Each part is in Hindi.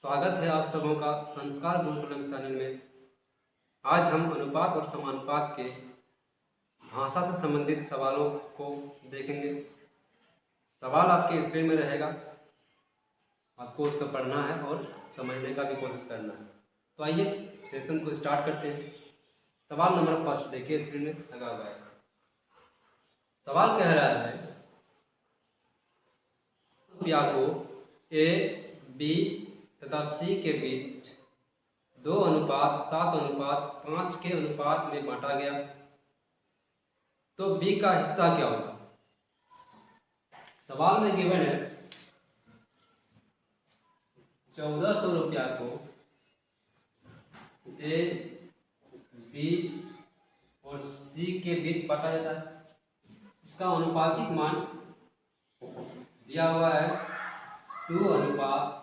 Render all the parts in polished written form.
स्वागत है आप सबों का संस्कार गुरुकुलम चैनल में। आज हम अनुपात और समानुपात के भाषा से संबंधित सवालों को देखेंगे। सवाल आपके स्क्रीन में रहेगा, आपको उसको पढ़ना है और समझने का भी कोशिश करना है। तो आइए सेशन को स्टार्ट करते हैं। सवाल नंबर फर्स्ट देखिए, स्क्रीन में लगा हुआ है। सवाल कह रहा है रुपया को ए, बी तथा सी के बीच 2:7:5 के अनुपात में बांटा गया, तो बी का हिस्सा क्या होगा। सवाल में गिवन है 1400 रुपया को ए, बी और सी के बीच बांटा जाता है। इसका अनुपातिक मान दिया हुआ है 2:7:5।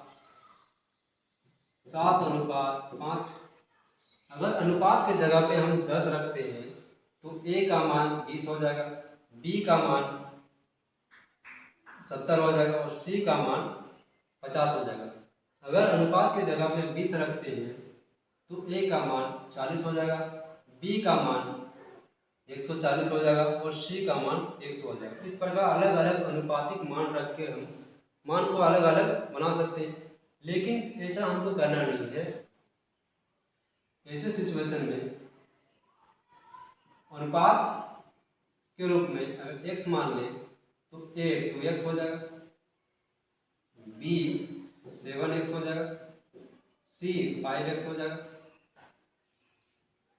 अगर अनुपात के जगह पे हम 10 रखते हैं तो ए का मान 20 हो जाएगा, बी का मान 70 हो जाएगा और सी का मान 50 हो जाएगा। अगर अनुपात के जगह पे 20 रखते हैं तो ए का मान 40 हो जाएगा, बी का मान 140 हो जाएगा और सी का मान 100 हो जाएगा। इस प्रकार अलग अलग अनुपातिक मान रख के हम मान को अलग अलग बना सकते हैं, लेकिन ऐसा हमको करना नहीं है। ऐसे सिचुएशन में अनुपात के रूप में अगर x मान लें तो a 2x हो जाएगा, b 7x हो जाएगा, c 5x हो जाएगा।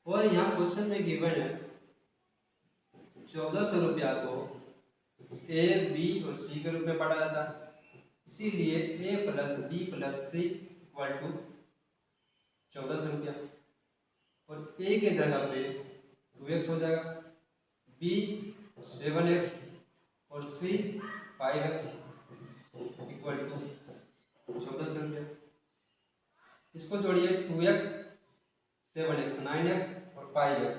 और यहाँ क्वेश्चन में गिवन है 1400 रुपया को a, b और c के रूप में पढ़ा जाता है, इसीलिए a plus b plus c equal to 1400 रुपया। और a के जगह पे 2x हो जाएगा, b 7x और c 5x इक्वल टू 1400 रुपया। इसको जोड़िए 2x 7x 9x और 5x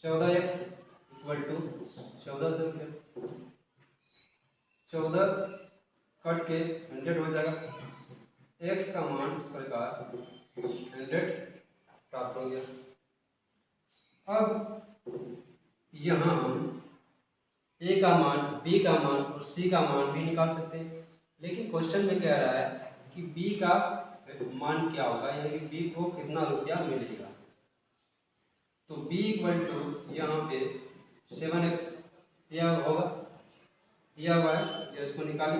14x इक्वल टू 1400 रुपया। 14 कट के 100 हो जाएगा, x का मान इस प्रकार 100 प्राप्त हो गया। अब यहाँ हम a का मान, b का मान और c का मान भी निकाल सकते हैं, लेकिन क्वेश्चन में कह रहा है कि b का मान क्या होगा, यानी कि b को कितना रुपया मिलेगा। तो b इक्वल टू यहाँ पे 7x दिया होगा, दिया हुआ है, इसको निकालें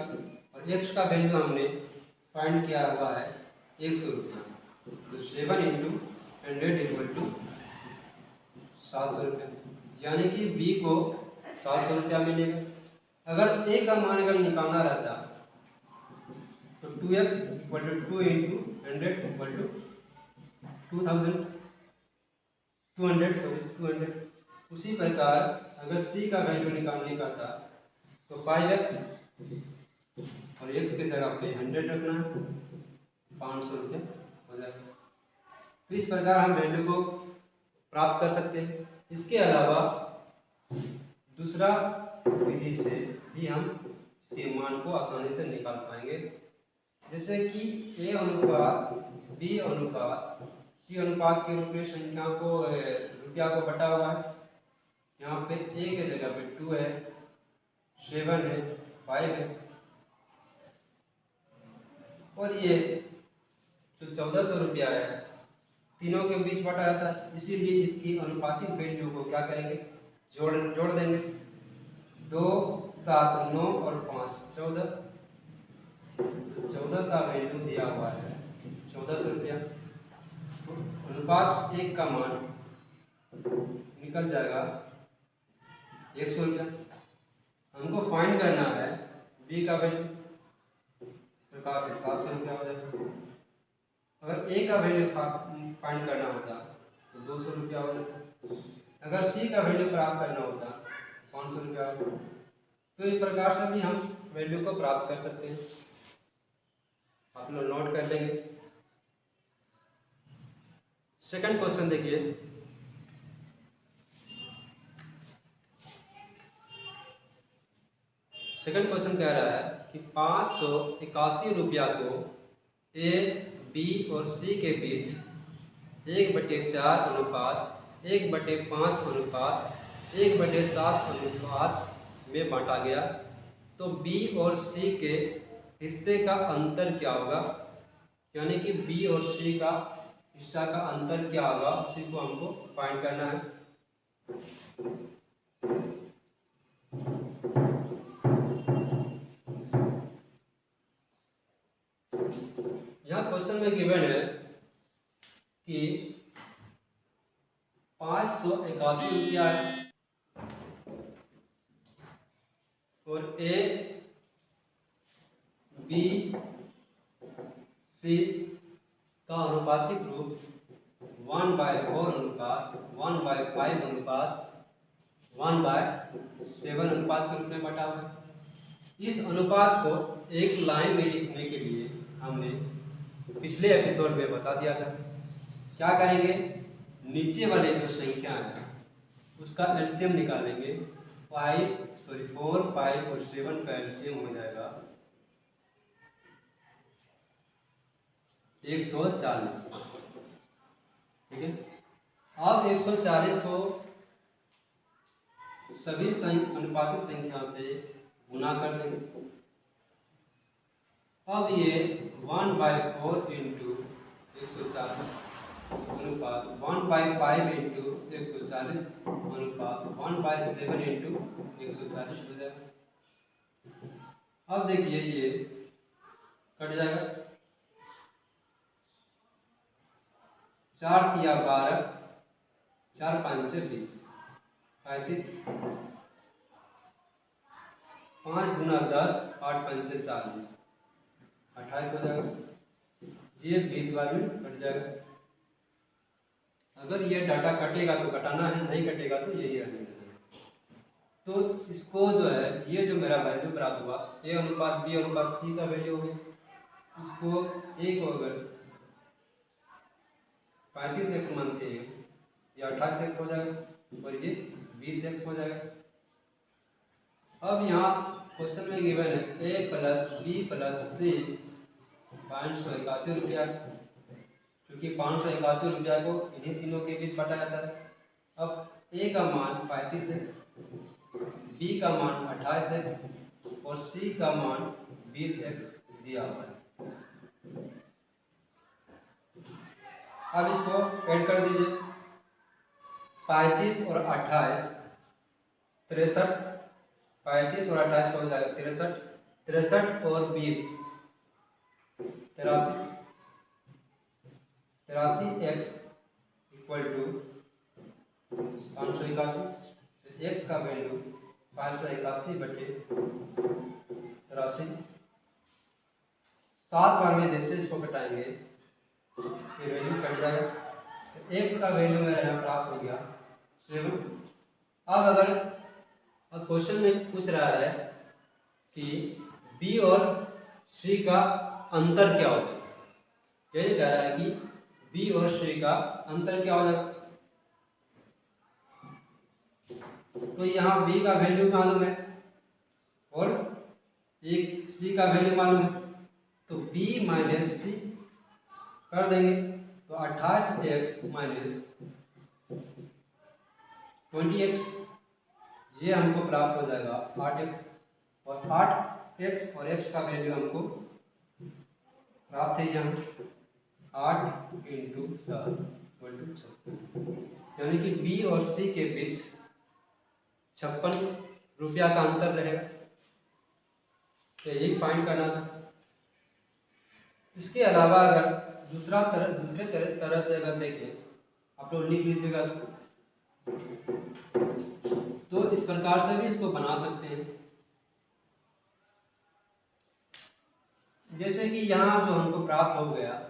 और x का वैल्यू हमने फाइंड किया हुआ है 100 रुपया। तो 7 इंटू 100 इक्वल टू 700 रुपया, यानी कि b को 700 रुपया मिलेगा। अगर a का मान अगर निकालना रहता तो 2x equal to 2 into 100 equal to 200। उसी प्रकार अगर c का वैल्यू निकालने का था तो 5x और x के जगह पे 100 रखना है, 500 रुपया हो जाएगा। तो इस प्रकार हम वैल्यू को प्राप्त कर सकते हैं। इसके अलावा दूसरा विधि से भी हम इसके मान को आसानी से निकाल पाएंगे, जैसे कि a अनुपात b अनुपात c अनुपात के रूप में संख्या को रुपया को बटा हुआ है। यहाँ पे a के जगह पे 2 है, 7 है, 5 है और ये जो 1400 रुपया है तीनों के बीच बटा जाता है, इसीलिए इसकी अनुपातिक वैल्यू को क्या करेंगे, जोड़ देंगे। 2, 7, 9 और 5 14 का वैल्यू दिया हुआ है 1400 रुपया। तो अनुपात 1 का मान निकल जाएगा 100 रुपया। हमको फाइंड करना है b का वैल्यू, इस प्रकार से 700 रुपया हो जाएगा। अगर a का वैल्यू फाइंड करना होता तो 200 रुपया हो जाता। अगर c का वैल्यू प्राप्त करना होता 500 रुपया होता। तो इस प्रकार से भी हम वैल्यू को प्राप्त कर सकते हैं। आप लोग नोट कर लेंगे। सेकंड क्वेश्चन देखिए, सेकंड क्वेश्चन कह रहा है कि 581 रुपया को ए बी और सी के बीच 1/4 अनुपात 1/5 अनुपात 1/7 अनुपात में बांटा गया, तो बी और सी के हिस्से का अंतर क्या होगा, यानी कि बी और सी का हिस्सा का अंतर क्या होगा, उसी को हमको फाइंड करना है। यहाँ क्वेश्चन में गिवन है कि 581 रुपया है और ए बी सी का अनुपातिक रूप 1/4 अनुपात 1/5 अनुपात 1/7 अनुपात के रूप में बटा हुआ है। इस अनुपात को एक लाइन में लिखने के लिए हमने पिछले एपिसोड में बता दिया था। क्या करेंगे, नीचे वाले जो संख्या है उसका एलसीएम निकालेंगे। 4, 5 और 7 का एलसीएम हो जाएगा 140। ठीक है, अब 140 को सभी अनुपातिक संख्या से गुना कर देंगे। अब ये 1/4 इंटू 140 अनुपात 1/5 इंटू 140 अनुपात 1/7 इंटू 140 हो जाएगा। अब देखिए ये कट जाएगा, 4 तिया 12, 4 पंचे 20, 35, 5 गुना 10, 8 पंचे 40, 28 हो जाएगा। ये 20 बार में कट जाएगा। अगर ये डाटा कटेगा तो कटाना है, नहीं कटेगा तो यही रहने देना है। तो इसको जो है, ये जो मेरा वैल्यू प्राप्त हुआ ए अनुपात बी अनुपात सी का वैल्यू हो गया, इसको ए को अगर 35x मानते हैं, ये 28x हो जाएगा और ये 20x हो जाएगा। अब यहाँ क्वेश्चन में गिवन है ए प्लस बी प्लस सी 581 रुपया, क्योंकि 581 रुपया को इन्हीं तीनों के बीच बांटा जाता है। अब ए का मान 35x, बी का मान 28x और सी का मान 20x दिया हुआ है। अब इसको ऐड कर दीजिए, 35 और 28 63, 35 और 28 हो जाएगा 63, 63 और 20 83, 83x इक्वल टू 581। x का वैल्यू 581/83, 7 बार में जैसे इसको घटाएंगे ये वैल्यू कट जाएगा। तो x का वैल्यू मेरा यहाँ प्राप्त हो गया 7। अब अगर क्वेश्चन में पूछ रहा है कि b और c का अंतर क्या होगा, यही कह रहा है कि b और c का अंतर क्या होगा। तो यहाँ b का वैल्यू मालूम है और एक c का वैल्यू मालूम है, तो b माइनस सी कर देंगे तो 28x माइनस 20x, ये हमको प्राप्त हो जाएगा 8x और 8x और x का वैल्यू हमको प्राप्त है यहाँ 8 इंटू 7 यानी कि बी और सी के बीच 56 रुपया का अंतर रहेगा। तो यही फाइंड करना था। इसके अलावा अगर दूसरे तरह से अगर देखें, आप लोग लिख लीजिएगा इसको, तो इस प्रकार से भी इसको बना सकते हैं। जैसे कि यहाँ जो हमको प्राप्त हो गया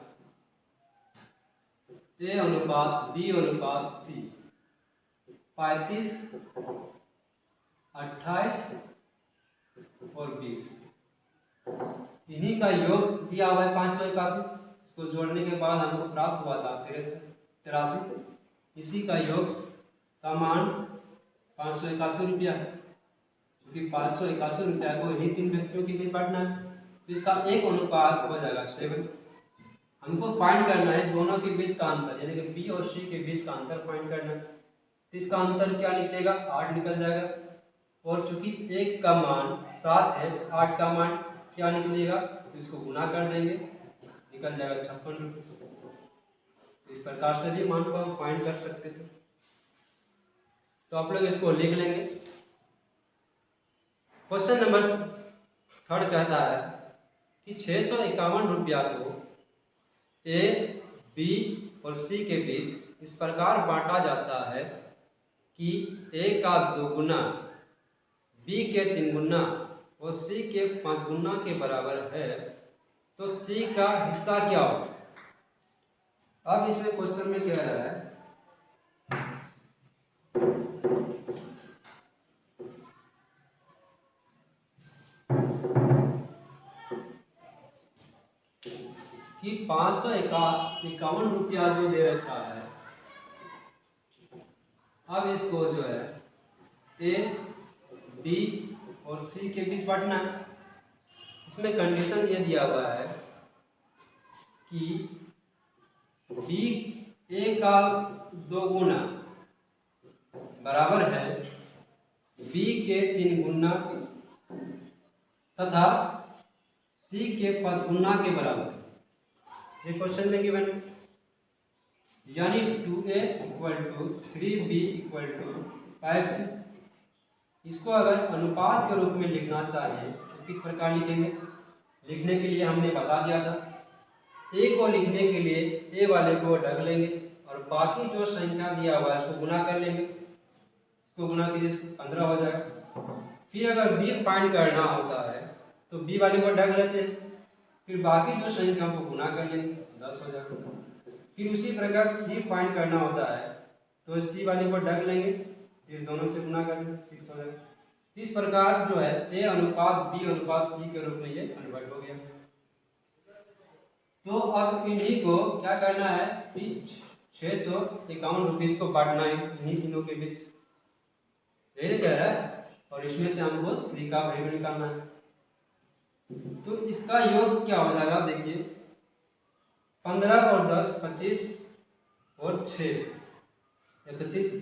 ए अनुपात बी अनुपात सी 35, 28 और 20, इन्हीं का योग दिया हुआ है 581। इसको जोड़ने के बाद हमको प्राप्त हुआ था 83। इसी का योग का मान 581 रुपया है, क्योंकि 581 रुपया को इन्हीं 3 व्यक्तियों के बीच बांटना है। तो इसका एक अनुपात हो जाएगा 7। हमको फाइंड करना है दोनों के बीच का अंतर, यानी कि बी और सी के बीच का अंतर फाइंड करना है। तो इसका अंतर क्या निकलेगा, 8 निकल जाएगा। और चूंकि 1 का मान 7 है, 8 का मान क्या निकलेगा, तो इसको गुना कर देंगे, निकल जाएगा 56 रुपये। इस प्रकार से भी मान को हम फाइंड कर सकते थे। तो आप लोग इसको लिख लेंगे। क्वेश्चन नंबर 3 कहता है कि 651 रुपया को ए, बी और सी के बीच इस प्रकार बांटा जाता है कि ए का 2 गुना, बी के 3 गुना और सी के 5 गुना के बराबर है, तो सी का हिस्सा क्या होगा। अब इसमें क्वेश्चन में कह रहा है कि 551 रुपया जो दे रखा है, अब इसको जो है ए, बी और सी के बीच बांटना है। इसमें कंडीशन ये दिया हुआ है कि बी ए का 2 गुना बराबर है बी के 3 गुना तथा सी के 5 गुना के बराबर। ये क्वेश्चन में गिवन, यानी 2a = 3b = 5c। इसको अगर अनुपात के रूप में लिखना चाहिए तो किस प्रकार लिखेंगे। लिखने के लिए हमने बता दिया था, ए को लिखने के लिए ए वाले को ढक लेंगे और बाकी जो संख्या दिया हुआ है उसको गुना कर लेंगे। इसको गुना कीजिए, 15 हो जाएगा। फिर अगर बी फाइंड करना होता है तो बी वाले को ढक लेते हैं, फिर बाकी जो संख्या को गुना कर लेंगे, 10 हो जाएगा। फिर उसी प्रकार सी फाइंड करना होता है तो सी वाले को ढक लेंगे, फिर दोनों से गुना कर लेंगे, 6 हो जाएगा। इस प्रकार जो है ए अनुपात बी अनुपात सी के रूप में ये कन्वर्ट हो गया। तो अब इन्हीं को क्या करना है कि 651 रुपीज को बांटना है इन्हीं तीनों के बीच, यही कह रहा है। और इसमें से हमको सी का वैल्यू निकालना है। तो इसका योग क्या हो जाएगा, देखिए 15 और 10 25 और 6 31।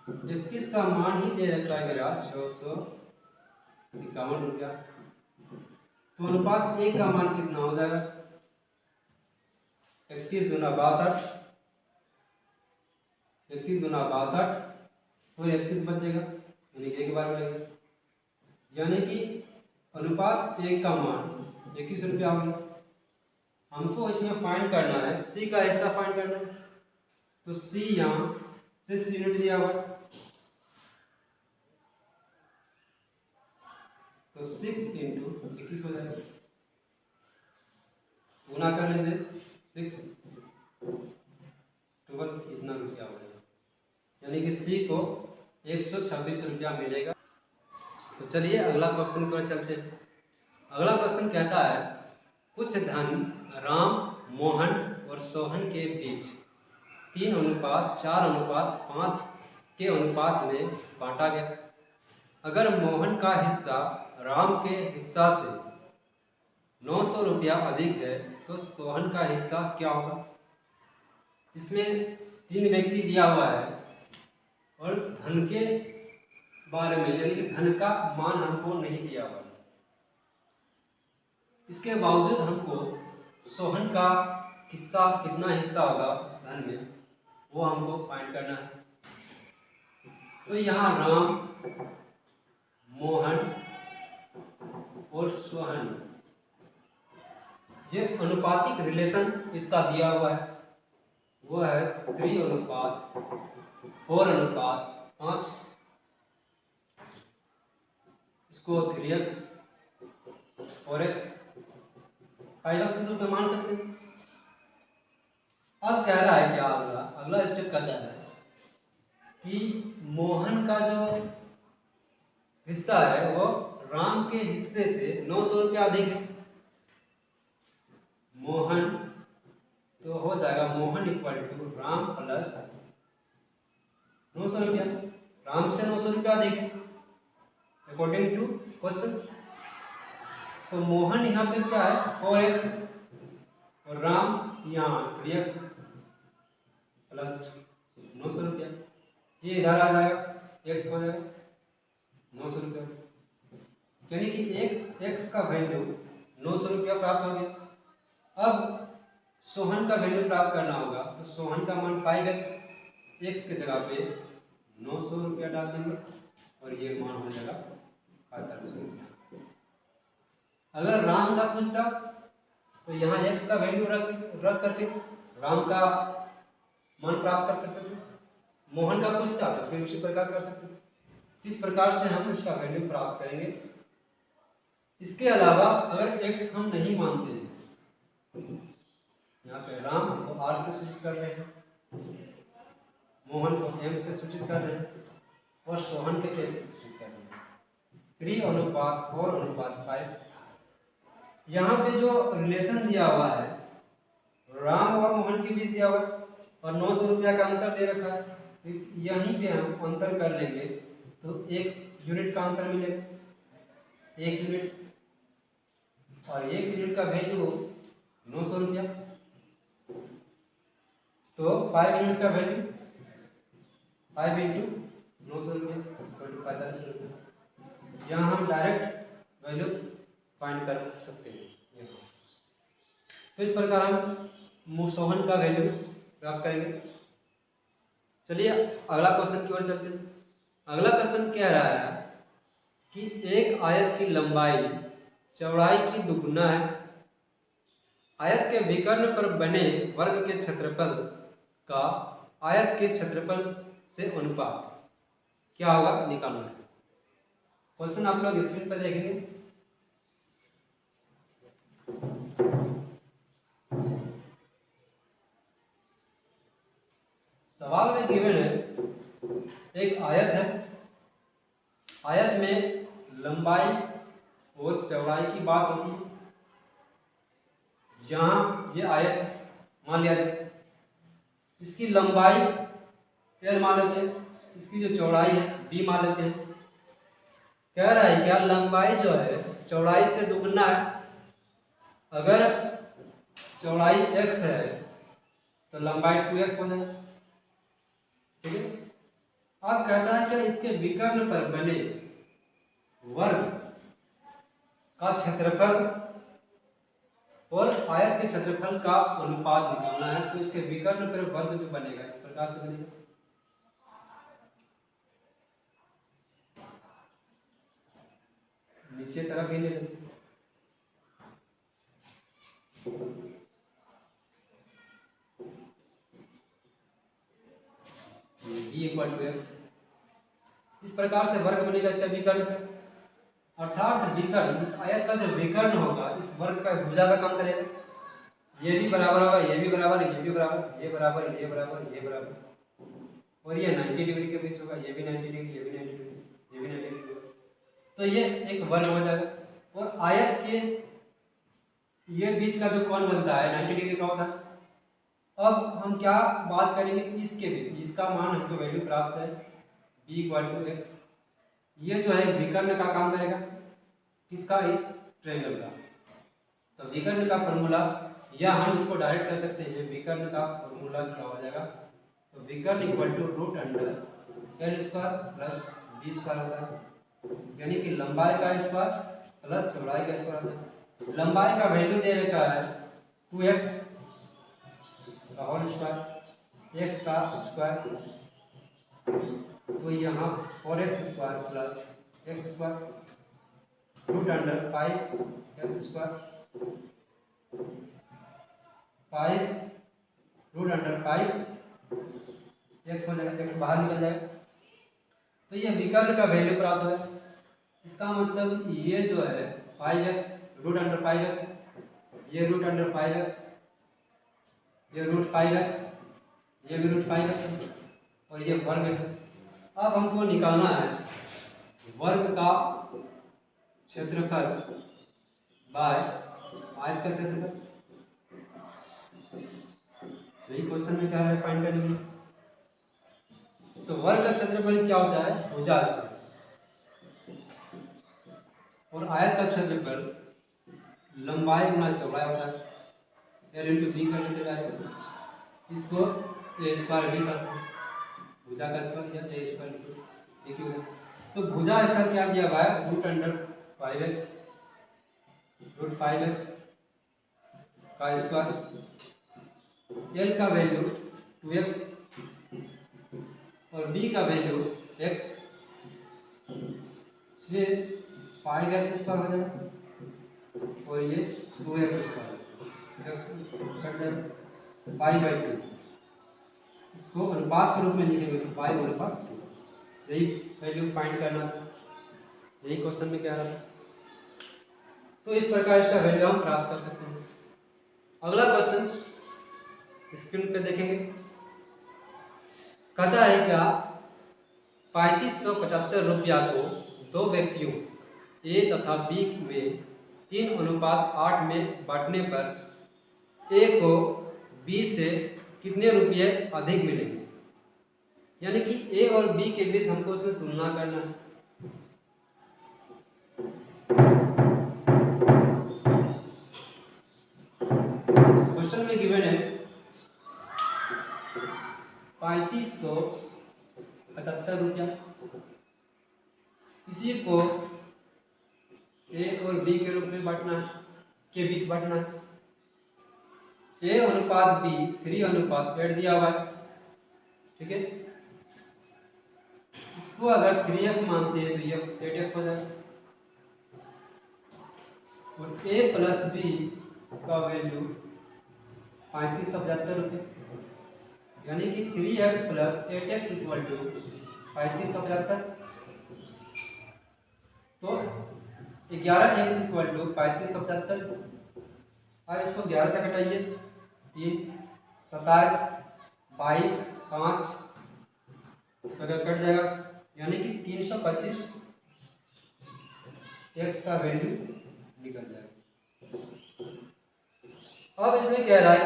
31 का मान ही दे रखा है मेरा 651 रुपया। तो अनुपात 1 का मान कितना हो जाएगा, 31 गुना 62, 31 गुना 62 और 31 बचेगा, यानी कि एक बार लगेगा, यानी कि अनुपात 1 का मान 21 रुपया हो गया। हमको इसमें फाइंड करना है सी का हिस्सा फाइंड करना है। तो सी यहाँ 6 यूनिट दिया हुआ, तो 6 × 21 हो जाएगा, गुना कर लीजिए, 6 12 इतना रुपया हो जाएगा, यानी कि सी को 126 रुपया मिलेगा। तो चलिए अगला क्वेश्चन पर चलते हैं। अगला क्वेश्चन कहता है कुछ धन राम, मोहन और सोहन के बीच 3:4:5 के अनुपात में बांटा गया। अगर मोहन का हिस्सा राम के हिस्सा से 900 रुपया अधिक है तो सोहन का हिस्सा क्या होगा। इसमें 3 व्यक्ति दिया हुआ है और धन के बारे में, यानी कि धन का मान हमको नहीं दिया हुआ, इसके बावजूद हमको सोहन का हिस्सा कितना हिस्सा होगा उस धन में, वो हमको फाइंड करना है। तो यहाँ राम, मोहन और सोहन, ये अनुपातिक रिलेशन इसका दिया हुआ है, वो है 3:4:5। इसको 3x 4x 5x रूप में मान सकते हैं। अब कह रहा है क्या, अगला स्टेप कहता है कि मोहन का जो हिस्सा है वो राम के हिस्से से 900 रुपया अधिक है। मोहन तो हो जाएगा मोहन = राम प्लस 900 रुपया, राम से 900 रुपया अधिक है अकॉर्डिंग टू क्वेश्चन। तो मोहन यहाँ पे क्या है 4x और राम यहाँ 3x प्लस 900 रुपया, ये इधर आ जाएगा, x हो जाएगा 900 रुपया, यानी कि एक x का वैल्यू 900 रुपया प्राप्त हो गया। अब सोहन का वैल्यू प्राप्त करना होगा, तो सोहन का मान 5x, x की जगह पे 900 रुपया डाल देंगे और ये मान हो जाएगा 1800 रुपया। अगर राम का पूछता तो यहाँ x का वैल्यू रख करके राम का मान प्राप्त कर सकते थे। मोहन का पूछता तो फिर उसी प्रकार कर सकते थे। इस प्रकार से हम उसका वैल्यू प्राप्त करेंगे। इसके अलावा अगर x हम नहीं मानते हैं, यहाँ पे राम को r से सूचित कर रहे हैं, मोहन को m से सूचित कर रहे हैं और सोहन के s से सूचित कर रहे हैं। 3:4:5। यहाँ पे जो रिलेशन दिया हुआ है राम और मोहन के बीच दिया हुआ है और 900 रुपया का अंतर दे रखा है। इस यहीं पे हम अंतर कर लेंगे तो 1 यूनिट का अंतर मिलेगा, 1 यूनिट, और 1 यूनिट का वैल्यू 900 रुपया, तो 5 यूनिट का वैल्यू 5 × 900 रुपया 45 रुपया। यहाँ हम डायरेक्ट वैल्यू फाइंड कर सकते हैं। तो इस प्रकार हम सोहन का वैल्यू प्राप्त करेंगे। चलिए अगला क्वेश्चन की ओर चलते हैं। अगला क्वेश्चन कह रहा है कि एक आयत की लंबाई चौड़ाई की दुगुना है। आयत के विकर्ण पर बने वर्ग के क्षेत्रफल का आयत के क्षेत्रफल से अनुपात क्या होगा, निकालना है। क्वेश्चन आप लोग स्क्रीन पर देखेंगे। सवाल में गिवन है एक आयत है, आयत में लंबाई और चौड़ाई की बात होती है। जहां ये आयत मान लिया जाए, इसकी लंबाई L मान लेते हैं, इसकी जो चौड़ाई है B मान लेते हैं। कह रहा है क्या लंबाई जो है चौड़ाई से दुगुना है। अगर चौड़ाई x है तो लंबाई 2x हो जाएगी, ठीक है। अब कहता है कि इसके विकर्ण पर बने वर्ग का क्षेत्रफल और आयत के क्षेत्रफल का अनुपात निकालना है। तो इसके विकर्ण पर वर्ग जो बनेगा इस प्रकार से बनेगा। नीचे तरफ ही ले लेते हैं। B = x, इस प्रकार से वर्ग बनेगा इसका विकर्ण, अर्थात विकर्ण इस आयत का जो विकर्ण होगा इस वर्ग का भुजा का काम करेगा। ये भी बराबर होगा, ये भी बराबर, ये भी बराबर, ये बराबर, ये बराबर, ये बराबर, और ये 90 डिग्री के बीच होगा, ये भी 90 डिग्री, ये भी 90 डिग्री, ये भी 90 डिग्री, तो ये एक वर्ग हो जाएगा। और आयत के ये बीच का जो कोण बनता है 90 डिग्री का होता है। अब हम क्या बात करेंगे इसके बीच, इसका मान हमको वैल्यू प्राप्त है B = x। ये जो है विकर्ण का काम करेगा, किसका, इस ट्रायंगल का। तो विकर्ण का फॉर्मूला, या हम इसको डायरेक्ट कर सकते हैं, विकर्ण का फॉर्मूला क्या हो जाएगा, तो विकर्ण √L² प्लस B² होता है, यानी कि लंबाई का स्क्वायर प्लस चौड़ाई का स्क्वायर होता है। लंबाई का वैल्यू दे रखा है 2x का होल स्क्वायर, x का स्क्वायर, तो यहाँ 4x² plus x² √5x², 5 √5 x हो जाएगा, x बाहर निकल जाएगा। तो ये विकर्ण का वैल्यू प्राप्त हो है। इसका मतलब ये जो है 5x √5x, ये √5x, ये √5x, ये भी √5x, और ये वर्ग है। अब हमको निकालना है वर्ग का क्षेत्रफल बाय आयत का क्षेत्रफल। यही क्वेश्चन में क्या है, फाइंड करने में। तो वर्ग का क्षेत्रफल क्या होता है, भुजा स्क्वायर, और आयत का क्षेत्रफल लंबाई गुना चौड़ाई होता है। एल इंटू बी कर लेते डायरेक्ट, इसको ए स्क्वायर भी करते हैं, भुजा का स्क्वायर या ए स्क्वायर लिखो एक ही होगा। तो भुजा इसका क्या दिया हुआ है, रूट अंडर 5x का स्क्वायर, एल का वैल्यू 2x और बी का वैल्यू x, ये 5x स्क्वायर हो जाएगा और ये 2x स्क्वायर कट जाएगा पाई बाई 2, इसको अनुपात के रूप में लिखेंगे तो पाई अनुपात 2, यही वैल्यू फाइंड करना था, यही क्वेश्चन में क्या रहा था। तो इस प्रकार इसका वैल्यू हम प्राप्त कर सकते हैं। अगला क्वेश्चन स्क्रीन पे देखेंगे, कहता है क्या 3575 रुपया को दो व्यक्तियों ए तथा बी में 3:8 में बांटने पर ए को बी से कितने रुपये अधिक मिलेंगे, यानी कि ए और बी के बीच हमको उसमें तुलना करना है। क्वेश्चन में गिवन है 3575 रुपया, इसी को ए और बी के रूप में बांटना है, के बीच बांटना है। ए अनुपात बी 3:8 दिया हुआ है, ठीक है। इसको अगर 3x मानते हैं तो ये 8x हो जाएगा और ए प्लस बी का वैल्यू 3575 रुपये, यानी कि 3x plus 8x equal to 3575। तो 11x इक्वल टू 3575। अब इसको 11 से घटाइए, 3 27 22 5 अगर कट जाएगा, यानी कि 325 x का वैल्यू निकल जाएगा। अब इसमें कह रहा है कि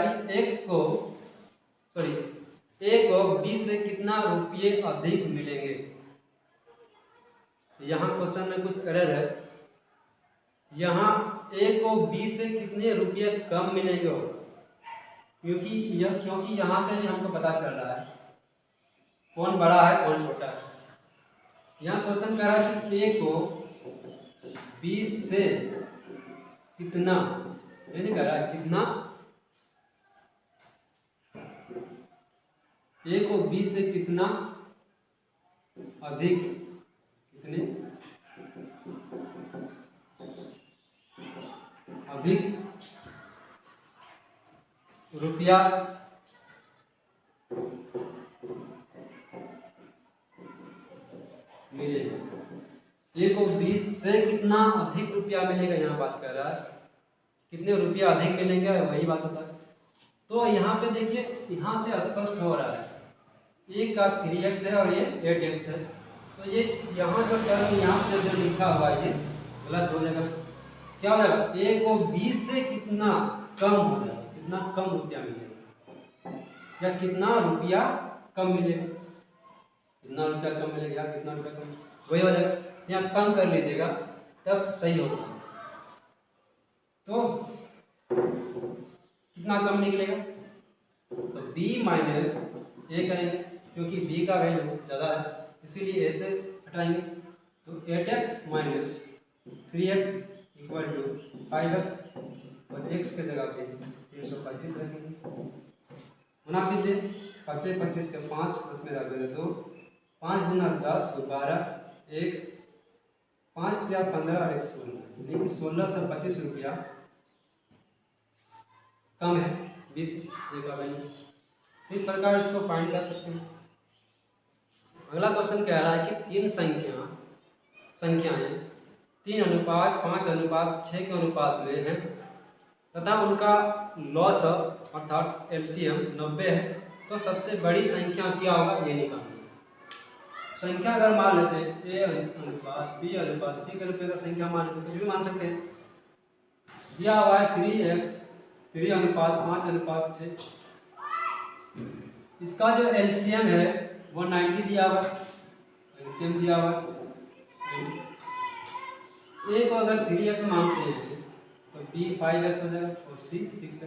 ए को बी से कितना रुपये अधिक मिलेंगे। यहाँ क्वेश्चन में कुछ एरर है, यहाँ ए को बी से कितने रुपये कम मिलेंगे, क्योंकि यहाँ से ही हमको पता चल रहा है कौन बड़ा है कौन छोटा है। यहाँ क्वेश्चन कह रहा है कि ए को बी से कितना, ये नहीं कह रहा है कितना, ए को बी से कितना अधिक, कितने अधिक रुपया मिलेगा। ए को 20 से कितना अधिक रुपया मिलेगा, यहाँ बात कर रहा है कितने रुपया अधिक मिलेंगे, वही बात होता है। तो यहाँ पे देखिए, यहाँ से स्पष्ट हो रहा है ए का 3x है और ये 8x है, तो ये यहाँ जो टर्म यहाँ पे जो लिखा हुआ है ये गलत हो जाएगा। क्या हो जाएगा, ए को 20 से कितना कम हो जाएगा, कितना कम रुपया मिलेगा या कितना रुपया कम मिलेगा, कितना रुपया कम मिलेगा, कितना रुपया कम, वही हो जाएगा। यहाँ कम कर लीजिएगा तब सही होगा। तो कितना कम निकलेगा, तो b माइनस ए करेंगे क्योंकि b का वैल्यू ज़्यादा है, इसीलिए ए से हटाएंगे। तो 8x minus 3x equal to 5x और x के जगह पे 325 रखेंगे। गुना कीजिए, 25 25 के 5 उसमें रख देते 2, 5 गुना 10 तो 12, 1 5 या 15 और 1 16, लेकिन 1625 रुपया कम है 20 का वैल्यू। इस प्रकार इसको फाइंड कर सकते हैं। अगला क्वेश्चन कह रहा है कि तीन संख्याएं 3:5:6 के अनुपात में हैं तथा उनका लॉस अर्थात एलसीएम 90 है, तो सबसे बड़ी संख्या क्या होगा ये निकालना। संख्या अगर मान लेते हैं ए अनुपात बी अनुपात सी के रूप में संख्या मान लेते हैं, कुछ भी मान सकते हैं। दिया हुआ है 3x 3:5:6, इसका जो एलसीएम है वो 90 दिया हुआ, एलसीएम दिया हुआ। ए को अगर 3x मानते हैं तो बी 5x हो जाएगा और सी 6x।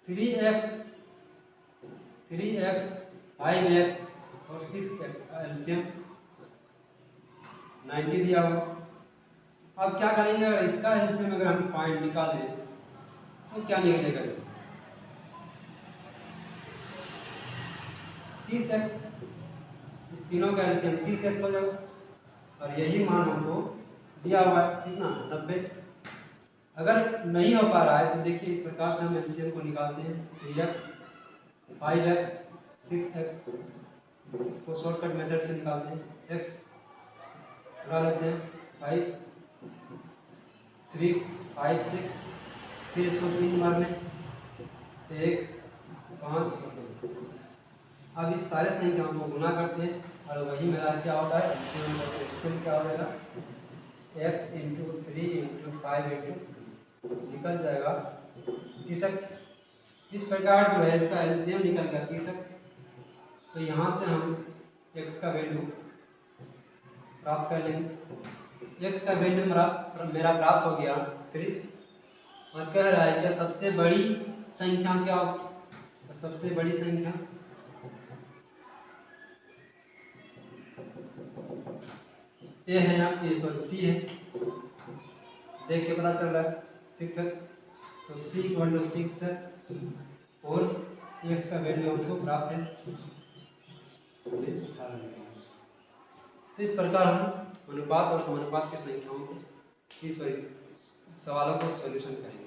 3x 5x और 6x का एलसीएम 90 दिया हुआ। अब क्या करेंगे, अगर इसका एलसीएम अगर हम पॉइंट निकालें तो क्या निकलेगा, 30x, इस तीनों का एलसीएम 30x हो जाएगा और यही मान हमको दिया हुआ है कितना, 90। अगर नहीं हो पा रहा है तो देखिए इस प्रकार से हम एलसीएम को निकालते हैं, 3x 5x 6x को शॉर्टकट मेथड से निकालते हैं। x लगा लेते हैं 5 3 5 6, फिर इसको 3 बार में 1 5 और 2। अब इस सारे संख्याओं को गुना करते हैं और वही मेरा क्या होता है, एलसीएम क्या हो जाएगा, x इंटू 3 इंटू 5 इंटू निकल जाएगा 30x। इस प्रकार जो है इसका एलसीएम निकल गया 30x। तो यहाँ से हम x का वैल्यू प्राप्त कर लेंगे। x का वैल्यू मेरा प्राप्त हो गया 3 और कह रहा है कि सबसे बड़ी संख्या क्या हो, तो सबसे बड़ी संख्या ए है या सी है, देख के पता चल रहा है 6x, तो c इक्वल टू 6x और x का वैल्यू हमको प्राप्त है। तो इस प्रकार हम अनुपात और समानुपात की संख्याओं को सवालों को सॉल्यूशन करेंगे।